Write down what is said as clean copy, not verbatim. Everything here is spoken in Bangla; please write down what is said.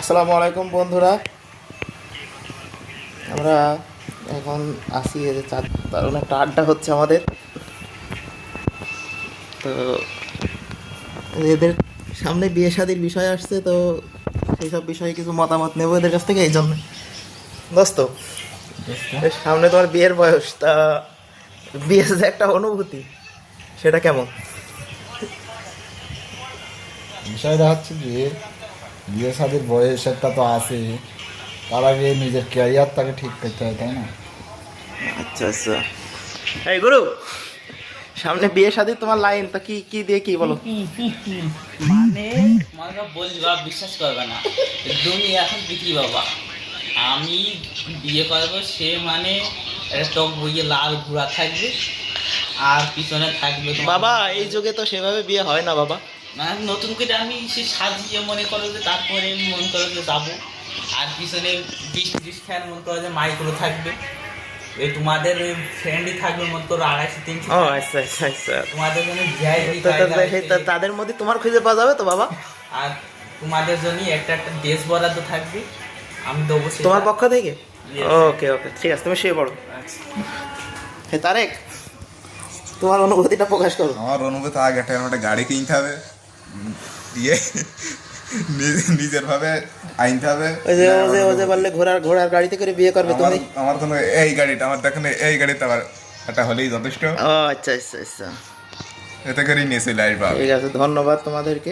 আসসালামু আলাইকুম বন্ধুরা, আমরা এখন আসি এই যে দারুণ একটা আড্ডা হচ্ছে আমাদের। তো এদের সামনে বিয়ে শাদির বিষয় আসছে, তো সেই সব বিষয়ে কিছু মতামত নেবো এদের কাছ থেকে। এই জন্য দোস্ত, এর সামনে তোমার বিয়ের বয়স, তা বিয়ের যে একটা অনুভূতি সেটা কেমন? বিষয়টা হচ্ছে যে বিয়ে শাদির বয়স একটা তো আছে, তার আগে নিজের ক্যারিয়ারটাকে ঠিক করতে হয়, তাই না? আচ্ছা আচ্ছা, এই গুরু, সামনে বিয়ে শাদি তোমার লাইন, তা কি কি দিয়ে কি বলো? মানে মানে বলছি বাবা, বিশ্বাস করবে না, দুনিয়া এখন বিক্রি বাবা। আমি বিয়ে করবো, সে মানে একটা টক বইয়ে লাল ঘোড়া থাকবে আর পিছনে থাকবে বাবা, এই যুগে তো সেভাবে বিয়ে হয় না বাবা। মানে নতুন করে আমি সে সাজিয়ে মনে করো যে, তারপরে মনে করো যে যাবো, আর পিছনে 20-30 ফ্যান মনে করো যে মাইক্রো থাকবে। এই তোমাদের ফ্রেন্ডই থাকবে মনে করো 250-300। ও আচ্ছা আচ্ছা আচ্ছা, তোমাদের জন্য ভিআইপি তাদের মধ্যে তোমার খুঁজে পাওয়া যাবে তো বাবা? আর তোমাদের জন্য একটা একটা দেশ বরাদ্দ থাকবে, আমি দেবো সেটা। তোমার পক্ষ থেকে? Yes. ওকে ওকে, ঠিক আছে, তুমি শুয়ে পড়ো। হে তারেক, তোমার অনুভূতিটা প্রকাশ করো। আমার অনুভূতি আগে একটা গাড়ি কিনতে হবে, দিয়ে নিজের ভাবে আনতে হবে। ওই যে বললে ঘোড়ার ঘোড়ার গাড়িতে করে বিয়ে করবে তুমি। আমার কোনো এই গাড়িটা আমার দেখেন, এই গাড়িতে আমার একটা হলেই যথেষ্ট। ও আচ্ছা আচ্ছা আচ্ছা, এতে করেই নিয়ে চলে আসবো। ঠিক আছে, ধন্যবাদ তোমাদেরকে।